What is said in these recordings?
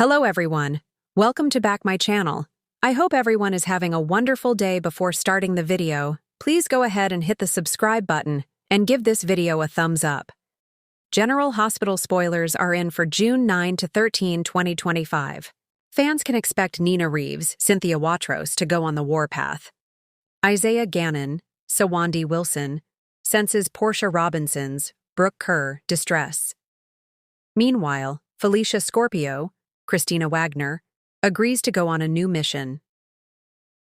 Hello everyone. Welcome to back my channel. I hope everyone is having a wonderful day. Before starting the video, please go ahead and hit the subscribe button and give this video a thumbs up. General Hospital spoilers are in for June 9 to 13, 2025. Fans can expect Nina Reeves, Cynthia Watros to go on the warpath. Isaiah Gannon, Sawandi Wilson, senses Portia Robinson's, Brooke Kerr, distress. Meanwhile, Felicia Scorpio, Christina Wagner, agrees to go on a new mission.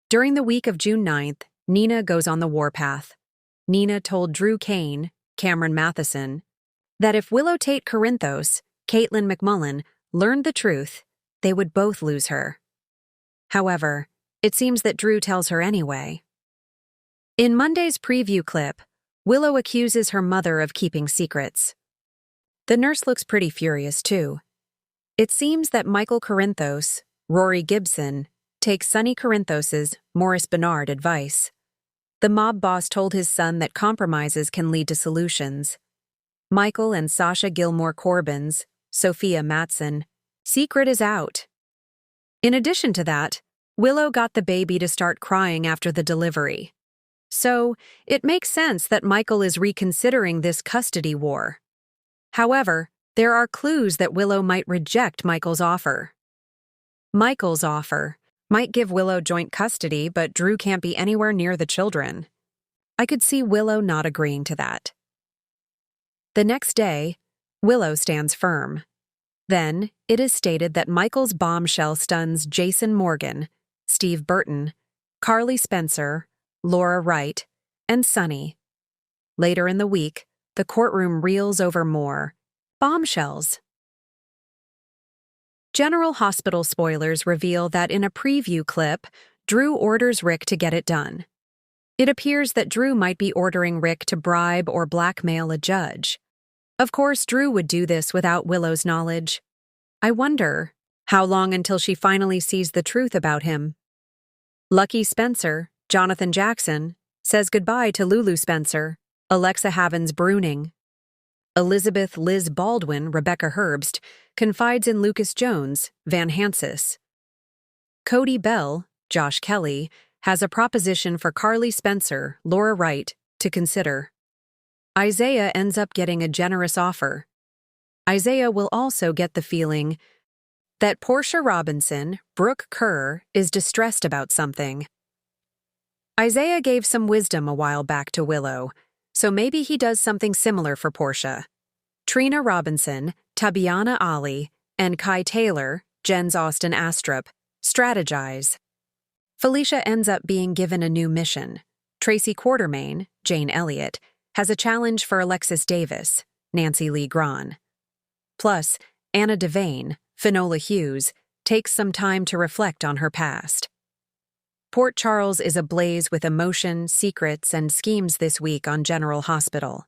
During the week of June 9th, Nina goes on the warpath. Nina told Drew Kane, Cameron Matheson, that if Willow Tate Corinthos, Caitlin McMullen, learned the truth, they would both lose her. However, it seems that Drew tells her anyway. In Monday's preview clip, Willow accuses her mother of keeping secrets. The nurse looks pretty furious, too. It seems that Michael Corinthos, Rory Gibson, takes Sonny Corinthos's Morris Bernard advice. The mob boss told his son that compromises can lead to solutions. Michael and Sasha Gilmore Corbin's, Sophia Matson, secret is out. In addition to that, Willow got the baby to start crying after the delivery. So, it makes sense that Michael is reconsidering this custody war. However, there are clues that Willow might reject Michael's offer. Michael's offer might give Willow joint custody, but Drew can't be anywhere near the children. I could see Willow not agreeing to that. The next day, Willow stands firm. Then, it is stated that Michael's bombshell stuns Jason Morgan, Steve Burton, Carly Spencer, Laura Wright, and Sonny. Later in the week, the courtroom reels over more bombshells. General Hospital spoilers reveal that in a preview clip, Drew orders Rick to get it done. It appears that Drew might be ordering Rick to bribe or blackmail a judge. Of course, Drew would do this without Willow's knowledge. I wonder, how long until she finally sees the truth about him? Lucky Spencer, Jonathan Jackson, says goodbye to Lulu Spencer, Alexa Havens Bruning. Elizabeth Liz Baldwin, Rebecca Herbst, confides in Lucas Jones, Van Hansis. Cody Bell, Josh Kelly, has a proposition for Carly Spencer, Laura Wright, to consider. Isaiah ends up getting a generous offer. Isaiah will also get the feeling that Portia Robinson, Brooke Kerr, is distressed about something. Isaiah gave some wisdom a while back to Willow, so maybe he does something similar for Portia. Trina Robinson, Tabiana Ali, and Kai Taylor, Jens Austin Astrup, strategize. Felicia ends up being given a new mission. Tracy Quartermain, Jane Elliott, has a challenge for Alexis Davis, Nancy Lee Grahn. Plus, Anna Devane, Finola Hughes, takes some time to reflect on her past. Port Charles is ablaze with emotion, secrets, and schemes this week on General Hospital.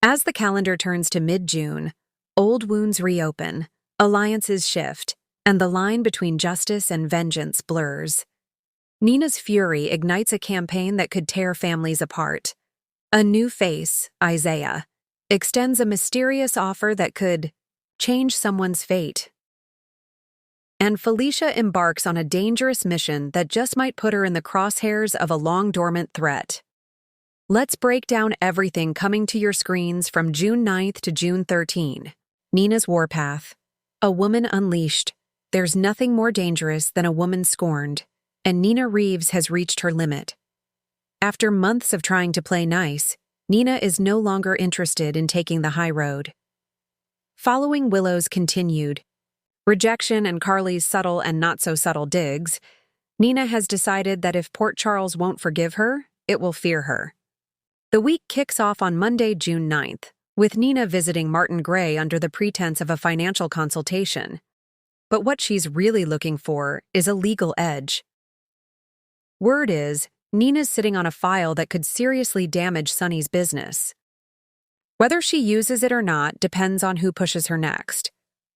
As the calendar turns to mid-June, old wounds reopen, alliances shift, and the line between justice and vengeance blurs. Nina's fury ignites a campaign that could tear families apart. A new face, Isaiah, extends a mysterious offer that could change someone's fate. And Felicia embarks on a dangerous mission that just might put her in the crosshairs of a long-dormant threat. Let's break down everything coming to your screens from June 9th to June 13. Nina's warpath. A woman unleashed. There's nothing more dangerous than a woman scorned, and Nina Reeves has reached her limit. After months of trying to play nice, Nina is no longer interested in taking the high road. Following Willow's continued rejection and Carly's subtle and not-so-subtle digs, Nina has decided that if Port Charles won't forgive her, it will fear her. The week kicks off on Monday, June 9th, with Nina visiting Martin Gray under the pretense of a financial consultation. But what she's really looking for is a legal edge. Word is, Nina's sitting on a file that could seriously damage Sonny's business. Whether she uses it or not depends on who pushes her next.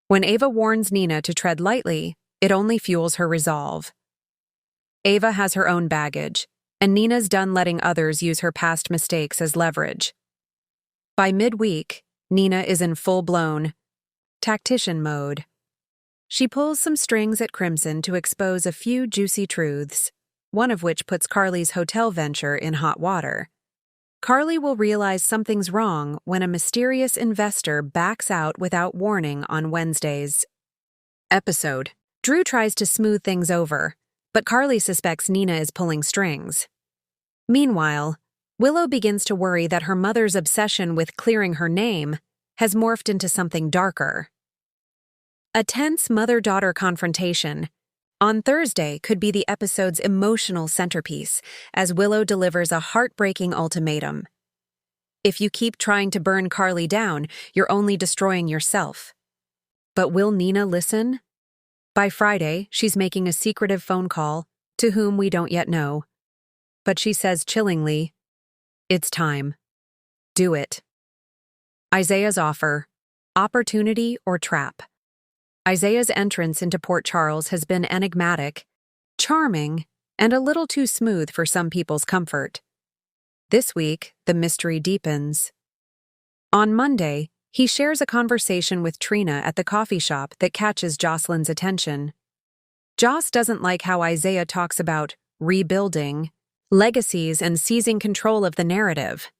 When Ava warns Nina to tread lightly, it only fuels her resolve. Ava has her own baggage, and Nina's done letting others use her past mistakes as leverage. By midweek, Nina is in full-blown tactician mode. She pulls some strings at Crimson to expose a few juicy truths, one of which puts Carly's hotel venture in hot water. Carly will realize something's wrong when a mysterious investor backs out without warning on Wednesday's episode. Drew tries to smooth things over, but Carly suspects Nina is pulling strings. Meanwhile, Willow begins to worry that her mother's obsession with clearing her name has morphed into something darker. A tense mother-daughter confrontation on Thursday could be the episode's emotional centerpiece as Willow delivers a heartbreaking ultimatum. If you keep trying to burn Carly down, you're only destroying yourself. But will Nina listen? By Friday, she's making a secretive phone call, to whom we don't yet know. But she says chillingly, "It's time. Do it." Isaiah's offer, opportunity or trap. Isaiah's entrance into Port Charles has been enigmatic, charming, and a little too smooth for some people's comfort. This week, the mystery deepens. On Monday, he shares a conversation with Trina at the coffee shop that catches Jocelyn's attention. Joss doesn't like how Isaiah talks about rebuilding, legacies, and seizing control of the narrative.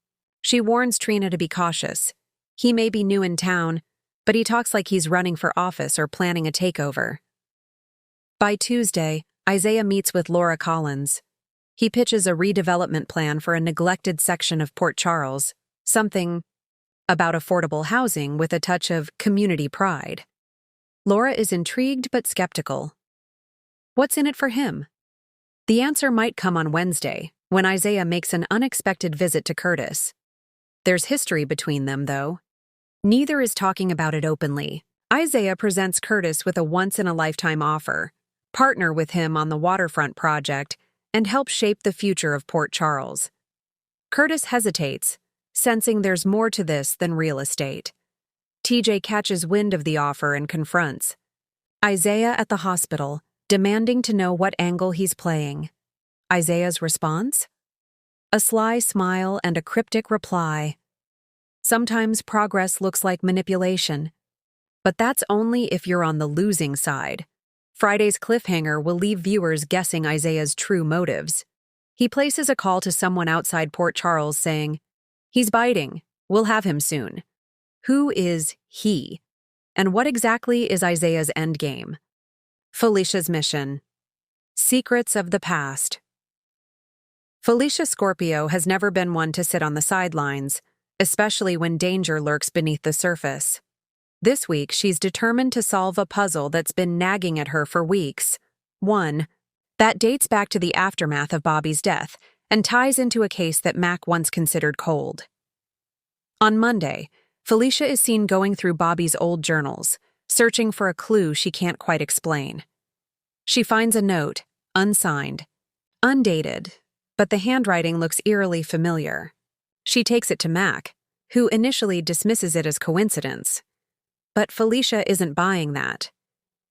She warns Trina to be cautious. He may be new in town, but he talks like he's running for office or planning a takeover. By Tuesday, Isaiah meets with Laura Collins. He pitches a redevelopment plan for a neglected section of Port Charles, something about affordable housing with a touch of community pride. Laura is intrigued but skeptical. What's in it for him? The answer might come on Wednesday, when Isaiah makes an unexpected visit to Curtis. There's history between them, though. Neither is talking about it openly. Isaiah presents Curtis with a once-in-a-lifetime offer: partner with him on the waterfront project and help shape the future of Port Charles. Curtis hesitates, sensing there's more to this than real estate. TJ catches wind of the offer and confronts Isaiah at the hospital, demanding to know what angle he's playing. Isaiah's response? A sly smile and a cryptic reply. Sometimes progress looks like manipulation, but that's only if you're on the losing side. Friday's cliffhanger will leave viewers guessing Isaiah's true motives. He places a call to someone outside Port Charles saying, "He's biting. We'll have him soon." Who is he? And what exactly is Isaiah's endgame? Felicia's mission. Secrets of the past. Felicia Scorpio has never been one to sit on the sidelines, especially when danger lurks beneath the surface. This week, she's determined to solve a puzzle that's been nagging at her for weeks. One that dates back to the aftermath of Bobby's death and ties into a case that Mac once considered cold. On Monday, Felicia is seen going through Bobby's old journals, searching for a clue she can't quite explain. She finds a note, unsigned, undated, but the handwriting looks eerily familiar. She takes it to Mac, who initially dismisses it as coincidence. But Felicia isn't buying that.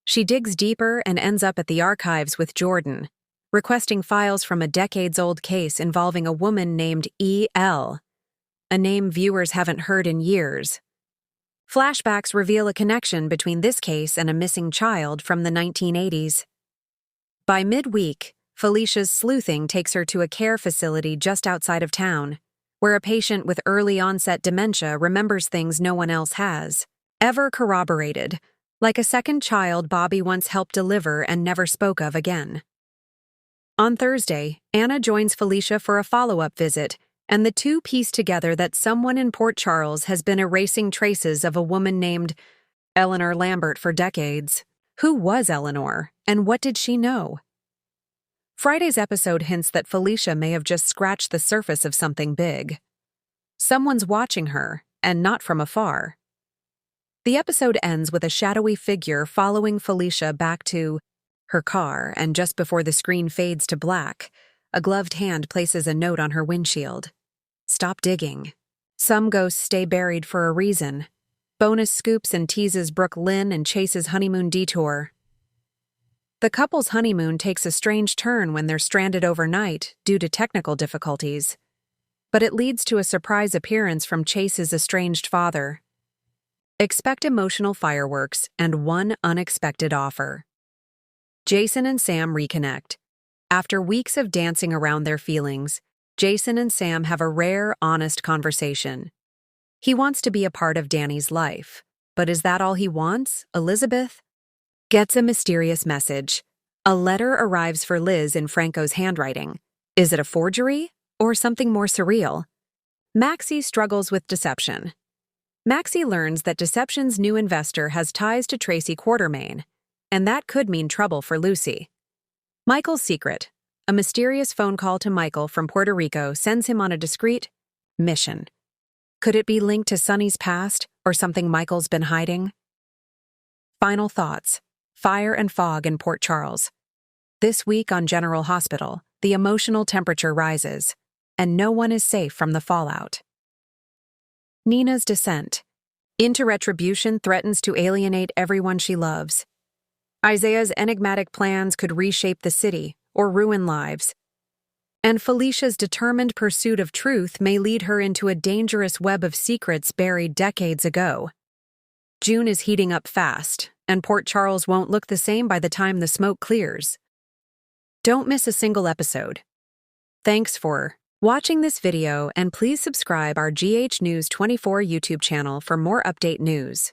She digs deeper and ends up at the archives with Jordan, requesting files from a decades-old case involving a woman named E.L., a name viewers haven't heard in years. Flashbacks reveal a connection between this case and a missing child from the 1980s. By midweek, Felicia's sleuthing takes her to a care facility just outside of town, where a patient with early-onset dementia remembers things no one else has, ever corroborated, like a second child Bobby once helped deliver and never spoke of again. On Thursday, Anna joins Felicia for a follow-up visit, and the two piece together that someone in Port Charles has been erasing traces of a woman named Eleanor Lambert for decades. Who was Eleanor, and what did she know? Friday's episode hints that Felicia may have just scratched the surface of something big. Someone's watching her, and not from afar. The episode ends with a shadowy figure following Felicia back to her car, and just before the screen fades to black, a gloved hand places a note on her windshield. Stop digging. Some ghosts stay buried for a reason. Bonus scoops and teases Brooke Lynn and Chase's honeymoon detour. The couple's honeymoon takes a strange turn when they're stranded overnight due to technical difficulties. But it leads to a surprise appearance from Chase's estranged father. Expect emotional fireworks and one unexpected offer. Jason and Sam reconnect. After weeks of dancing around their feelings, Jason and Sam have a rare, honest conversation. He wants to be a part of Danny's life. But is that all he wants? Elizabeth gets a mysterious message. A letter arrives for Liz in Franco's handwriting. Is it a forgery or something more surreal? Maxie struggles with deception. Maxie learns that Deception's new investor has ties to Tracy Quartermain, and that could mean trouble for Lucy. Michael's secret. A mysterious phone call to Michael from Puerto Rico sends him on a discreet mission. Could it be linked to Sonny's past or something Michael's been hiding? Final thoughts. Fire and fog in Port Charles. This week on General Hospital, the emotional temperature rises, and no one is safe from the fallout. Nina's descent. Into retribution threatens to alienate everyone she loves. Isaiah's enigmatic plans could reshape the city or ruin lives. And Felicia's determined pursuit of truth may lead her into a dangerous web of secrets buried decades ago. June is heating up fast, and Port Charles won't look the same by the time the smoke clears. Don't miss a single episode. Thanks for watching this video, and please subscribe our GH News 24 YouTube channel for more update news.